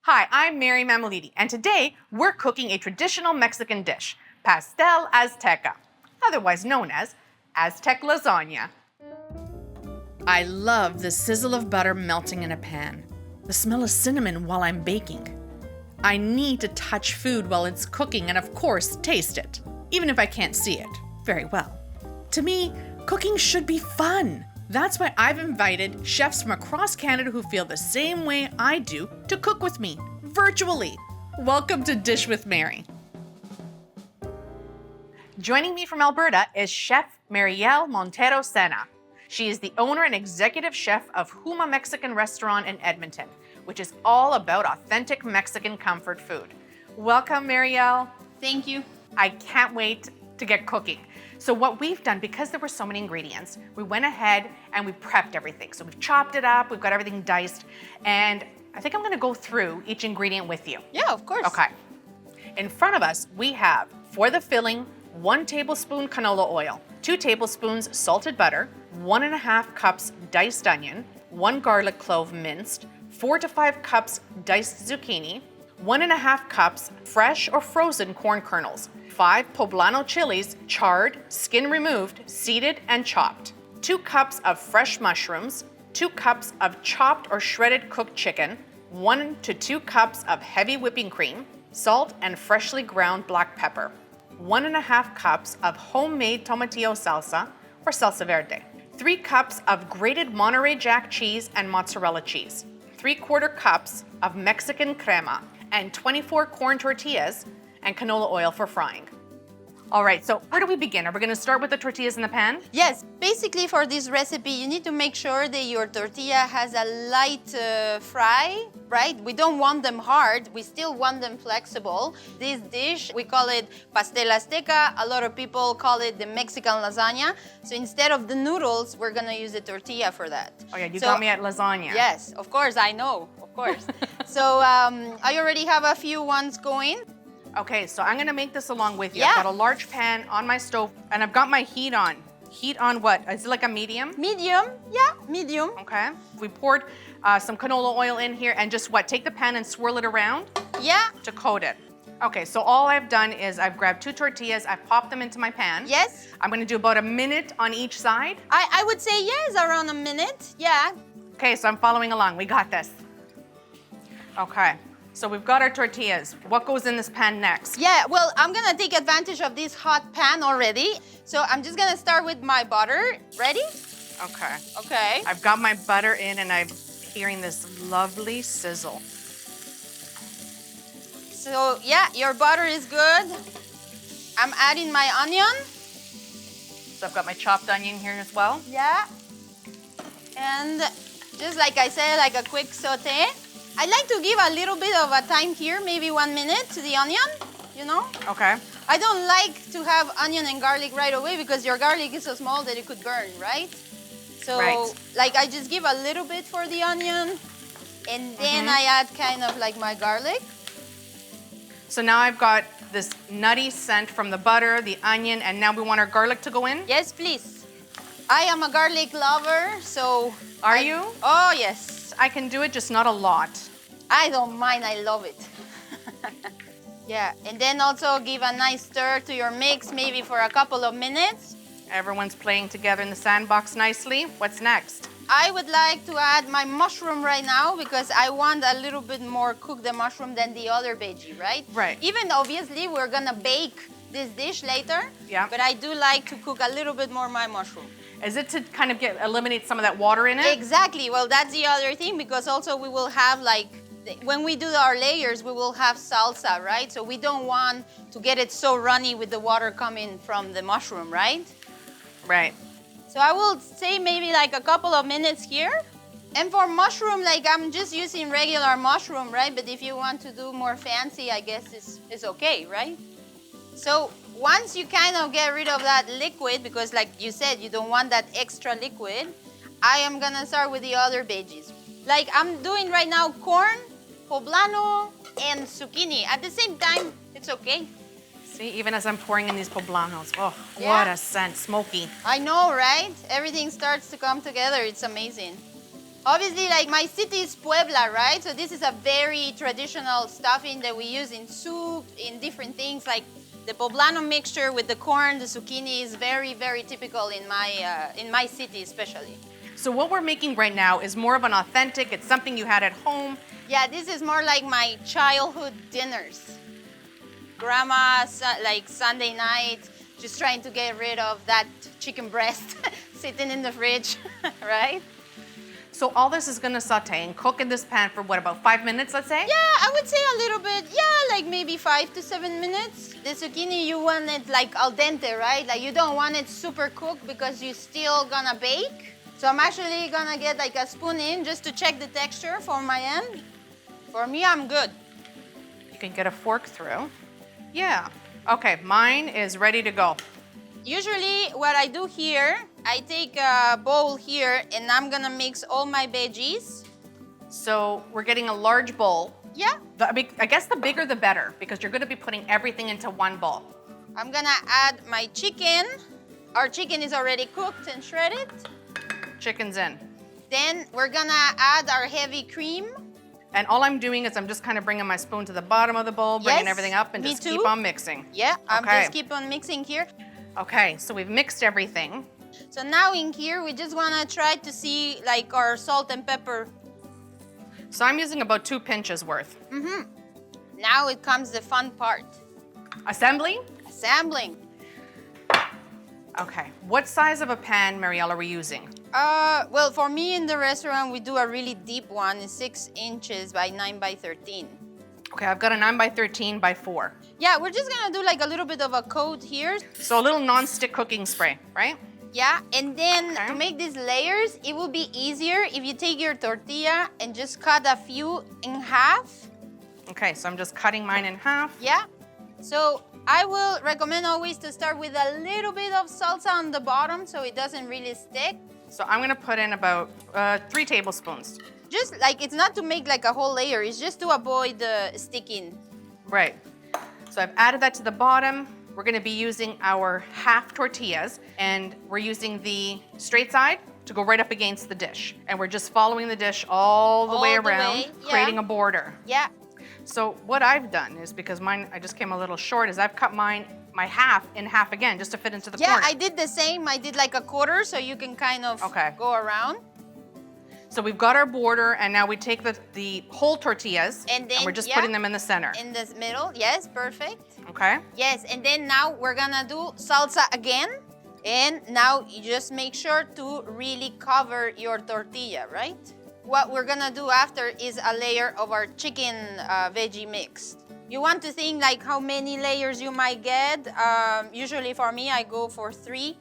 Hi, I'm Mary Mammoliti, and today we're cooking a traditional Mexican dish, Pastel Azteca, otherwise known as Aztec lasagna. I love the sizzle of butter melting in a pan, the smell of cinnamon while I'm baking. I need to touch food while it's cooking and, of course, taste it, even if I can't see it very well. To me, cooking should be fun. That's why I've invited chefs from across Canada who feel the same way I do to cook with me, virtually. Welcome to Dish with Mary. Joining me from Alberta is Chef Mariel Montero Sena. She is the owner and executive chef of HUMA Mexican Restaurant in Edmonton, which is all about authentic Mexican comfort food. Welcome, Mariel. Thank you. I can't wait to get cooking. So what we've done, because there were so many ingredients, we went ahead and we prepped everything. So we've chopped it up, we've got everything diced, and I think I'm gonna go through each ingredient with you. Yeah, of course. Okay. In front of us, we have, for the filling, 1 tablespoon canola oil, 2 tablespoons salted butter, 1.5 cups diced onion, 1 garlic clove minced, 4 to 5 cups diced zucchini, 1.5 cups fresh or frozen corn kernels, 5 poblano chilies, charred, skin removed, seeded, and chopped, 2 cups of fresh mushrooms, 2 cups of chopped or shredded cooked chicken, 1 to 2 cups of heavy whipping cream, salt and freshly ground black pepper, 1.5 cups of homemade tomatillo salsa or salsa verde, 3 cups of grated Monterey Jack cheese and mozzarella cheese, 3/4 cups of Mexican crema, and 24 corn tortillas and canola oil for frying. All right, so where do we begin? Are we gonna start with the tortillas in the pan? Yes, basically for this recipe, you need to make sure that your tortilla has a light fry, right? We don't want them hard, we still want them flexible. This dish, we call it Pastel Azteca. A lot of people call it the Mexican lasagna. So instead of the noodles, we're gonna use the tortilla for that. Oh yeah, you got me at lasagna. Yes, of course, I know, of course. So I already have a few ones going. Okay, so I'm gonna make this along with you. Yeah. I've got a large pan on my stove and I've got my heat on. Heat on what? Is it like a medium? Medium, yeah, medium. Okay. We poured some canola oil in here and just what? Take the pan and swirl it around Yeah, to coat it. Okay, so all I've done is I've grabbed 2 tortillas, I've popped them into my pan. yes. I'm gonna do about a minute on each side. I would say yes, around a minute, yeah. Okay, so I'm following along. We got this. Okay, so we've got our tortillas. What goes in this pan next? Yeah, well, I'm gonna take advantage of this hot pan already. So I'm just gonna start with my butter. Ready? Okay. Okay. I've got my butter in and I'm hearing this lovely sizzle. So yeah, your butter is good. I'm adding my onion. So I've got my chopped onion here as well. Yeah. And just like I said, like a quick saute. I like to give a little bit of a time here, maybe 1 minute to the onion, you know? Okay. I don't like to have onion and garlic right away because your garlic is so small that it could burn, right? So, Right. like, I just give a little bit for the onion, and then I add kind of like my garlic. So now I've got this nutty scent from the butter, the onion, and now we want our garlic to go in? Yes, please. I am a garlic lover, so... Are you? Oh, yes. I can do it, just not a lot. I don't mind, I love it. Yeah, and then also give a nice stir to your mix, maybe for a couple of minutes. Everyone's playing together in the sandbox nicely. What's next? I would like to add my mushroom right now because I want a little bit more cook the mushroom than the other veggie, right? Right. Even obviously we're gonna bake this dish later, Yeah. but I do like to cook a little bit more my mushroom. Is it to kind of eliminate some of that water in it? Exactly, well that's the other thing because also we will have like, when we do our layers, we will have salsa, right? So we don't want to get it so runny with the water coming from the mushroom, right? Right. So I will say maybe like a couple of minutes here. And for mushroom, like I'm just using regular mushroom, right? But if you want to do more fancy, I guess it's okay, right? So once you kind of get rid of that liquid, because like you said, you don't want that extra liquid, I am gonna start with the other veggies. Like I'm doing right now corn, poblano, and zucchini. At the same time, it's okay. See, even as I'm pouring in these poblanos, oh, Yeah. what a scent, smoky. I know, right? Everything starts to come together. It's amazing. Obviously, like my city is Puebla, right? So this is a very traditional stuffing that we use in soup, in different things. Like the poblano mixture with the corn, the zucchini is very, very typical in my city, especially. So what we're making right now is more of an authentic, it's something you had at home. Yeah, this is more like my childhood dinners. Grandma's like Sunday night, just trying to get rid of that chicken breast sitting in the fridge, right? So all this is gonna saute and cook in this pan for what, about 5 minutes, let's say? Yeah, I would say a little bit, yeah, like maybe 5 to 7 minutes. The zucchini, you want it like al dente, right? Like you don't want it super cooked because you're still gonna bake. So I'm actually gonna get like a spoon in just to check the texture for my end. For me, I'm good. You can get a fork through. Yeah. Okay, mine is ready to go. Usually what I do here, I take a bowl here and I'm gonna mix all my veggies. So we're getting a large bowl. Yeah. I guess the bigger the better, because you're gonna be putting everything into one bowl. I'm gonna add my chicken. Our chicken is already cooked and shredded. Chicken's in. Then we're gonna add our heavy cream. And all I'm doing is I'm just kind of bringing my spoon to the bottom of the bowl, bringing Yes, everything up, and me just too. keep on mixing. Yeah, I'm Okay. just keep on mixing here. Okay, so we've mixed everything. So now in here, we just wanna try to see like our salt and pepper. So I'm using about 2 pinches worth. Now it comes the fun part, Assembly? assembling. Okay. What size of a pan, Mariel, are we using? Well, for me in the restaurant, we do a really deep one. It's 6 inches by 9 by 13. Okay, I've got a 9 by 13 by 4. Yeah, we're just gonna do like a little bit of a coat here. So a little non-stick cooking spray, right? Yeah, and then Okay. to make these layers, it will be easier if you take your tortilla and just cut a few in half. Okay, so I'm just cutting mine in half. Yeah, so I will recommend always to start with a little bit of salsa on the bottom so it doesn't really stick. So I'm gonna put in about 3 tablespoons. Just like, it's not to make like a whole layer, it's just to avoid the sticking. Right. So I've added that to the bottom. We're gonna be using our half tortillas, and we're using the straight side to go right up against the dish. And we're just following the dish all the way All the around, way, yeah. creating a border. Yeah, So what I've done is, because mine, I just came a little short, is I've cut my half in half again, just to fit into the yeah, corner. I did the same. I did like a quarter so you can kind of Okay. go around. So we've got our border, and now we take the whole tortillas, And then, we're just yeah, putting them in the center. In the middle, yes, perfect. Okay? Yes, and then now we're gonna do salsa again. And now you just make sure to really cover your tortilla, right? What we're gonna do after is a layer of our chicken veggie mix. You want to think like how many layers you might get. Usually for me, I go for 3.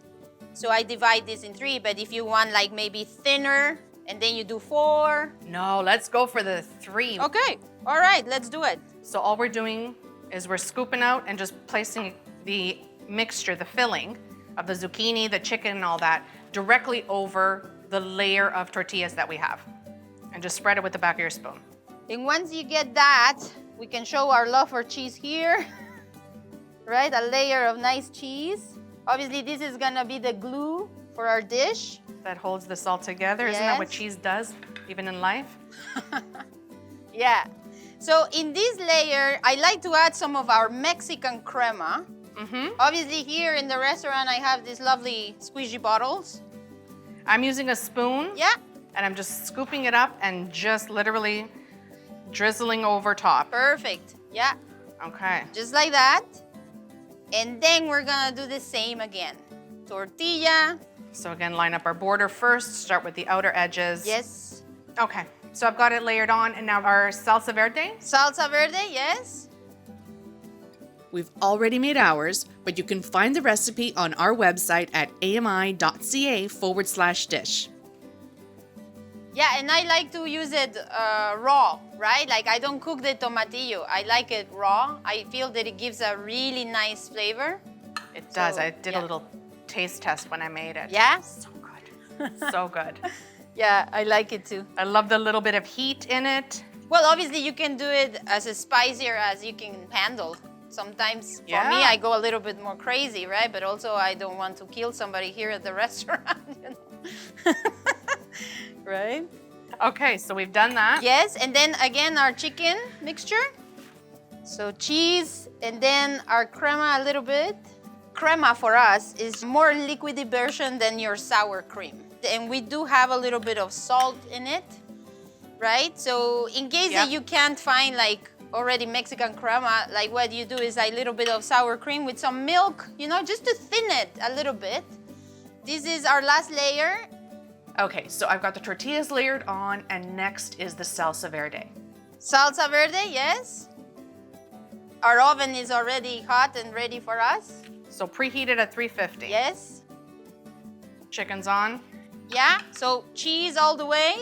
So I divide this in 3, but if you want like maybe thinner, and then you do 4. No, let's go for the 3. Okay, all right, let's do it. So all we're doing is we're scooping out and just placing the mixture, the filling of the zucchini, the chicken, and all that directly over the layer of tortillas that we have. And just spread it with the back of your spoon. And once you get that, we can show our love for cheese here. Right, a layer of nice cheese. Obviously, this is gonna be the glue for our dish. That holds this all together. Isn't that what Yes. cheese does, even in life? Yeah. So in this layer, I like to add some of our Mexican crema. Obviously, here in the restaurant, I have these lovely squeegee bottles. I'm using a spoon. Yeah, And I'm just scooping it up and just literally drizzling over top. perfect. Yeah, Okay. just like that. And then we're gonna do the same again. Tortilla. So again, line up our border first, start with the outer edges. Yes. Okay, so I've got it layered on, and now our salsa verde. Salsa verde, yes. We've already made ours, but you can find the recipe on our website at ami.ca/dish. Yeah, and I like to use it raw, right? Like I don't cook the tomatillo. I like it raw. I feel that it gives a really nice flavor. It does. So, I did yeah. a little taste test when I made it. Yeah? So good. So good. Yeah, I like it too. I love the little bit of heat in it. Well, obviously you can do it as spicier as you can handle. Sometimes for me, Yeah. I go a little bit more crazy, right? But also I don't want to kill somebody here at the restaurant, you know? Right? Okay, so we've done that. Yes, and then again our chicken mixture. So cheese, and then our crema a little bit. Crema for us is more liquidy version than your sour cream. And we do have a little bit of salt in it, right? So in case that you can't find like already Mexican crema, like what you do is a little bit of sour cream with some milk, you know, just to thin it a little bit. This is our last layer. Okay, so I've got the tortillas layered on, and next is the salsa verde. Salsa verde, yes. Our oven is already hot and ready for us. So preheated at 350. Yes. Chicken's on. Yeah, so cheese all the way.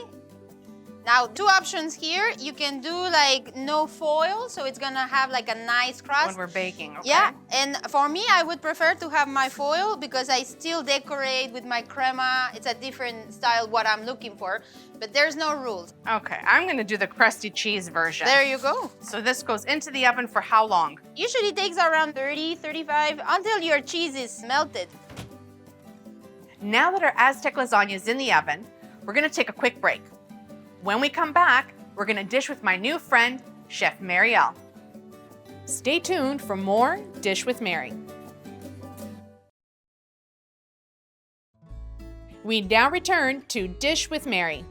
Now, two options here. You can do like no foil, so it's gonna have like a nice crust. When we're baking, okay? Yeah, and for me, I would prefer to have my foil because I still decorate with my crema. It's a different style, what I'm looking for, but there's no rules. Okay, I'm gonna do the crusty cheese version. There you go. So this goes into the oven for how long? Usually takes around 30, 35, until your cheese is melted. Now that our Aztec lasagna is in the oven, we're gonna take a quick break. When we come back, we're gonna dish with my new friend, Chef Mariel. Stay tuned for more Dish with Mary. We now return to Dish with Mary.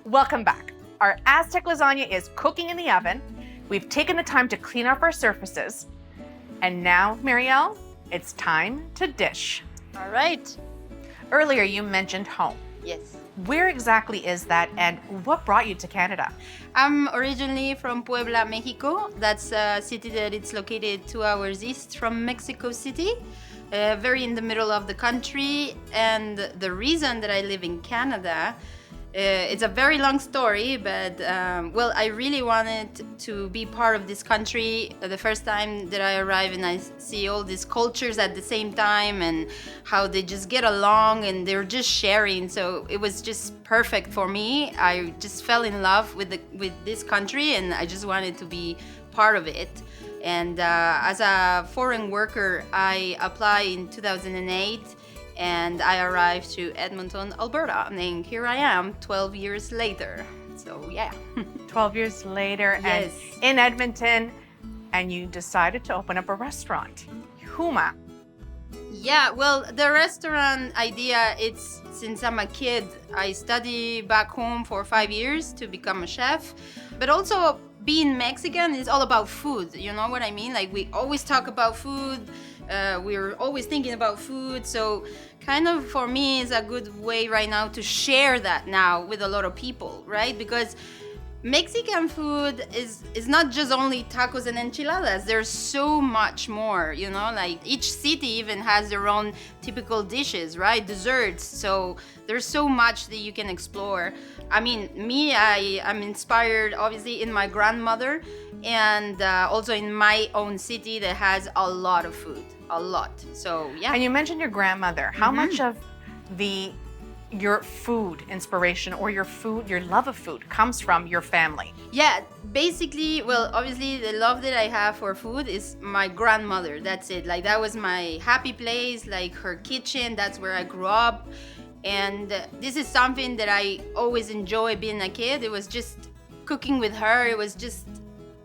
Welcome back. Our Aztec lasagna is cooking in the oven. We've taken the time to clean up our surfaces. And now, Mariel, it's time to dish. All right. Earlier, you mentioned home. Yes. Where exactly is that, and what brought you to Canada? I'm originally from Puebla, Mexico. That's a city that it's located 2 hours east from Mexico City, very in the middle of the country. And the reason that I live in Canada, it's a very long story, but well, I really wanted to be part of this country. The first time that I arrived and I see all these cultures at the same time and how they just get along and they're just sharing. So it was just perfect for me. I just fell in love with this country and I just wanted to be part of it. And as a foreign worker, I applied in 2008. And I arrived to Edmonton, Alberta, and here I am 12 years later. So yeah. 12 years later, Yes. and in Edmonton, and you decided to open up a restaurant, HUMA. Yeah, well, the restaurant idea, it's since I'm a kid. I studied back home for 5 years to become a chef, but also being Mexican is all about food, you know what I mean? Like we always talk about food, we're always thinking about food, so kind of for me is a good way right now to share that now with a lot of people, right? Because Mexican food is not just only tacos and enchiladas. There's so much more, you know, like each city even has their own typical dishes, right? Desserts. So there's so much that you can explore. I mean, I'm inspired obviously in my grandmother and also in my own city that has a lot of food, a lot. So yeah. And you mentioned your grandmother. How much of your food inspiration or your love of food comes from your family? Yeah, basically, well, obviously the love that I have for food is my grandmother. That's it. Like that was my happy place, like her kitchen, that's where I grew up. And this is something that I always enjoy being a kid. It was just cooking with her. It was just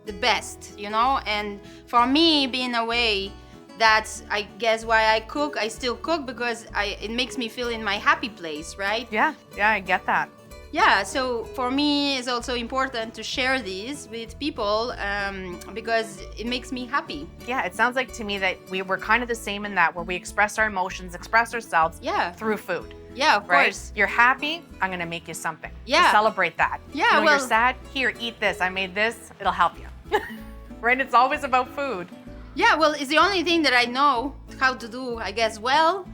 the best, you know? And for me, being away, that's, I guess, why I cook. I still cook because it makes me feel in my happy place, right? Yeah, I get that. Yeah, so for me, it's also important to share these with people because it makes me happy. Yeah, it sounds like to me that we're kind of the same in that, where we express our emotions, express ourselves through food. Yeah, of right? course. You're happy, I'm gonna make you something. Yeah. To celebrate that. Yeah, you know, well, you're sad, here, eat this. I made this, it'll help you. Right? It's always about food. Yeah, well, it's the only thing that I know how to do, I guess, well.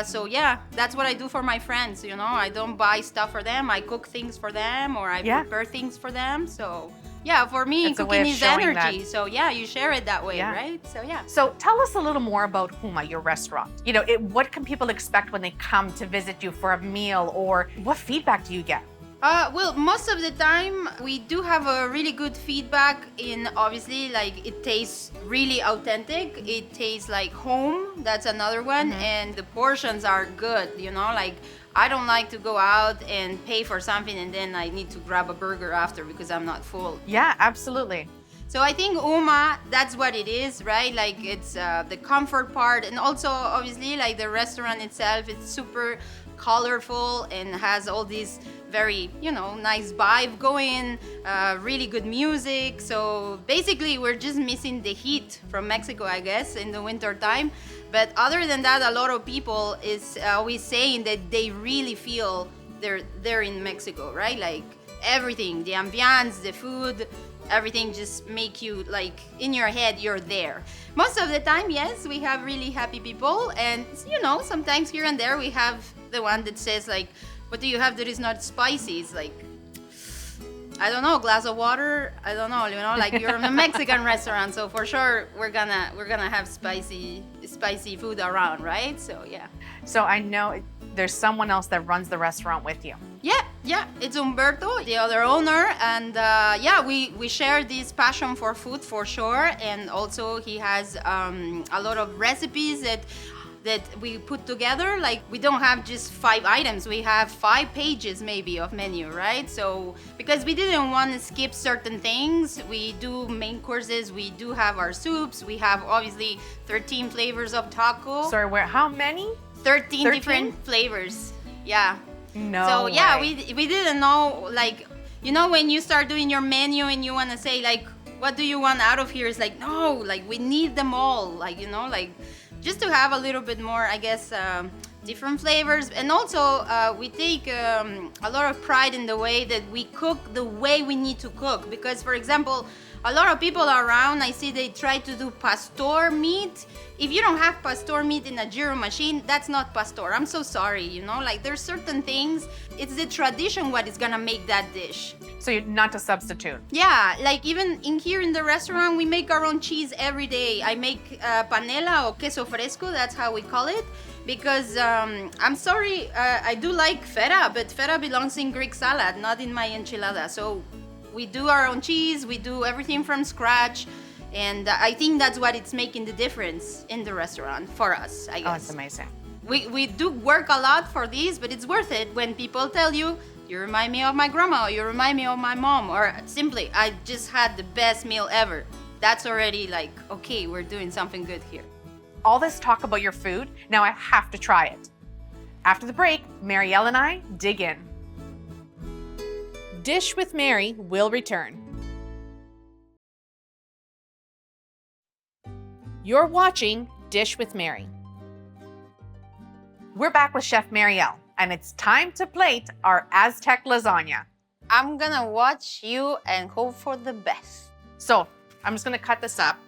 So yeah, that's what I do for my friends, you know. I don't buy stuff for them. I cook things for them or I prepare things for them. So yeah, for me, it's cooking is energy. So yeah, you share it that way, right? So yeah. So tell us a little more about HUMA, your restaurant. You know, what can people expect when they come to visit you for a meal, or what feedback do you get? Well, most of the time we do have a really good feedback in, obviously, like it tastes really authentic. It tastes like home. That's another one. And the portions are good, you know, like I don't like to go out and pay for something and then I need to grab a burger after because I'm not full. Yeah, absolutely. So I think HUMA, that's what it is, right? Like it's the comfort part, and also obviously like the restaurant itself, it's super colorful and has all these very, nice vibe going, really good music. So basically we're just missing the heat from Mexico, I guess, in the winter time. But other than that, a lot of people is always saying that they really feel they're in Mexico, right? Like everything, the ambiance, the food, everything just make you like in your head you're there. Most of the time, yes, we have really happy people, and sometimes here and there we have the one that says like, what do you have that is not spicy? It's like, I don't know, glass of water, I don't know, like you're in a Mexican restaurant, so for sure we're gonna have spicy food around, right? So yeah. So I know there's someone else that runs the restaurant with you. Yeah, it's Humberto, the other owner, and we share this passion for food for sure, and also he has a lot of recipes that we put together. Like we don't have just 5 items, we have 5 pages maybe of menu, right? So because we didn't want to skip certain things, we do main courses, we do have our soups, we have obviously 13 flavors of taco. Sorry, how many? 13 different flavors. Yeah. No. So yeah, way. we didn't know, like, when you start doing your menu and you want to say like, what do you want out of here? It's like, no, like we need them all, like, like just to have a little bit more, I guess, different flavors. And also we take a lot of pride in the way that we cook the way we need to cook. Because, for example, a lot of people around, I see they try to do pastor meat. If you don't have pastor meat in a gyro machine, that's not pastor. I'm so sorry, like there's certain things, it's the tradition what is gonna make that dish. So you're not to substitute. Yeah, like even in here in the restaurant, we make our own cheese every day. I make panela or queso fresco, that's how we call it. Because I'm sorry, I do like feta, but feta belongs in Greek salad, not in my enchilada. So we do our own cheese, we do everything from scratch. And I think that's what it's making the difference in the restaurant for us, I guess. Oh, it's amazing. We do work a lot for these, but it's worth it when people tell you, you remind me of my grandma, or you remind me of my mom, or simply, I just had the best meal ever. That's already like, okay, we're doing something good here. All this talk about your food, now I have to try it. After the break, Mariel and I dig in. Dish with Mary will return. You're watching Dish with Mary. We're back with Chef Mariel, and it's time to plate our Aztec lasagna. I'm gonna watch you and hope for the best. So I'm just gonna cut this up.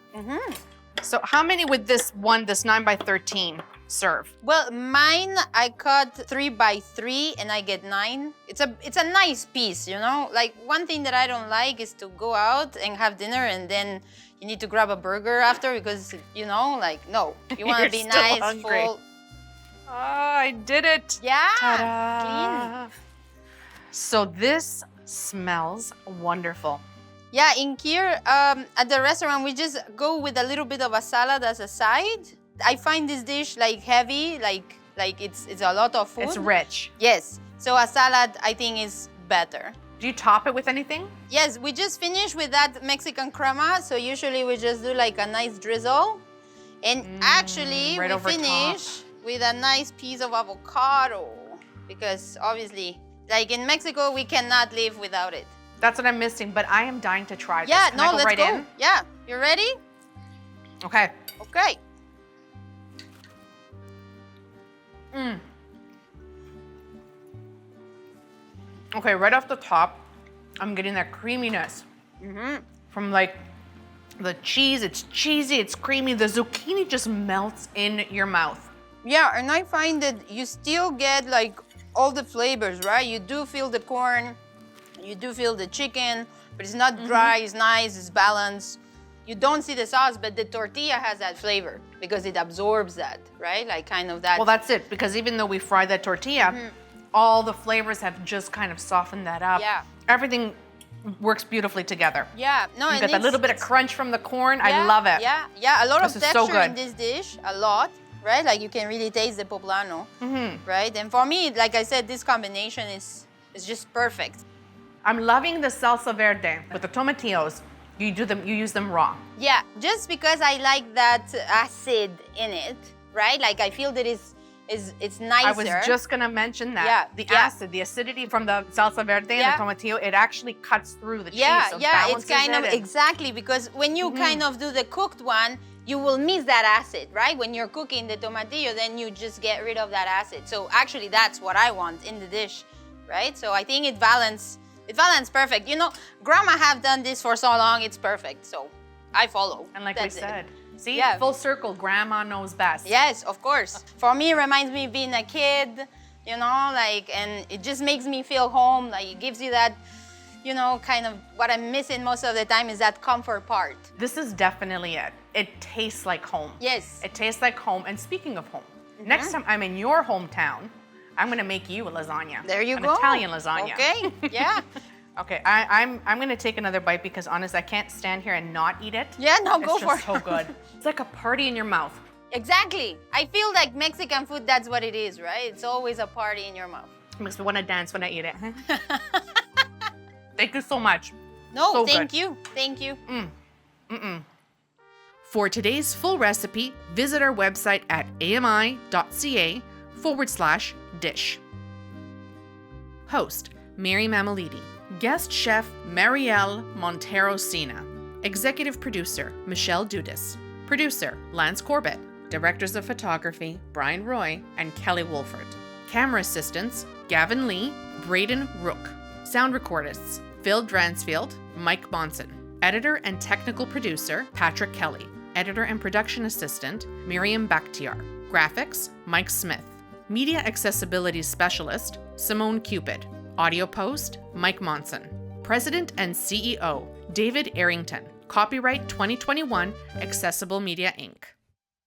So how many would this 9x13 serve? Well, mine I cut 3x3 and I get 9. It's a nice piece, Like one thing that I don't like is to go out and have dinner and then you need to grab a burger after because, like, no. You want to be nice, hungry. full. Oh, I did it. Yeah, Ta-da. clean. So this smells wonderful. Yeah, in here at the restaurant, we just go with a little bit of a salad as a side. I find this dish like heavy, like it's a lot of food. It's rich. Yes, so a salad I think is better. Do you top it with anything? Yes, we just finished with that Mexican crema, so usually we just do like a nice drizzle. And actually right we over finish with a nice piece of avocado because obviously, like in Mexico, we cannot live without it. That's what I'm missing, but I am dying to try this. Yeah, Can I go let's right go. in? Yeah, you ready? Okay. Okay. Okay, right off the top, I'm getting that creaminess from like the cheese. It's cheesy, it's creamy. The zucchini just melts in your mouth. Yeah, and I find that you still get like all the flavors, right? You do feel the corn, you do feel the chicken, but it's not dry, it's nice, it's balanced. You don't see the sauce, but the tortilla has that flavor because it absorbs that, right? Like kind of that. Well, that's it, because even though we fry that tortilla, all the flavors have just kind of softened that up. Yeah. Everything works beautifully together. Yeah, no, You got that little bit of crunch from the corn. I love it. Yeah, a lot This of is so texture in good. this dish, a lot. right? Like you can really taste the poblano, right? And for me, like I said, this combination is just perfect. I'm loving the salsa verde with the tomatillos. You use them raw. Yeah, just because I like that acid in it, right? Like I feel that it's nicer. I was just gonna mention that. Yeah, The yeah. acid, the acidity from the salsa verde Yeah. and the tomatillo, it actually cuts through the cheese. Yeah, so yeah, it's balances kind of, it and- exactly, because when you kind of do the cooked one, you will miss that acid, right? When you're cooking the tomatillo, then you just get rid of that acid. So actually that's what I want in the dish, right? So I think it balanced perfect. You know, grandma have done this for so long, it's perfect. So I follow. And like That's we it. said, see, Yeah. full circle, grandma knows best. Yes, of course. For me, it reminds me of being a kid, you know, like, and it just makes me feel home. Like, it gives you that, you know, kind of what I'm missing most of the time is that comfort part. This is definitely it. It tastes like home. Yes. It tastes like home. And speaking of home, next time I'm in your hometown, I'm gonna make you a lasagna. There you An go. Italian lasagna. Okay, yeah. Okay, I'm gonna take another bite because honestly, I can't stand here and not eat it. Yeah, no, It's go for just it. so good. It's like a party in your mouth. Exactly. I feel like Mexican food, that's what it is, right? It's always a party in your mouth. It makes me want to dance when I eat it. Thank you so much. No, So thank good. you. Thank you. For today's full recipe, visit our website at ami.ca/dish. Host, Mary Mammoliti. Guest chef, Mariel Montero Sena. Executive producer, Michelle Dudas. Producer, Lance Corbett. Directors of photography, Brian Roy and Kelly Wolford. Camera assistants, Gavin Lee, Braden Rook. Sound recordists, Phil Dransfield, Mike Monson. Editor and technical producer, Patrick Kelly. Editor and production assistant, Miriam Bakhtiar. Graphics, Mike Smith. Media accessibility specialist, Simone Cupid. Audio post, Mike Monson. President and CEO, David Arrington. Copyright 2021, Accessible Media Inc.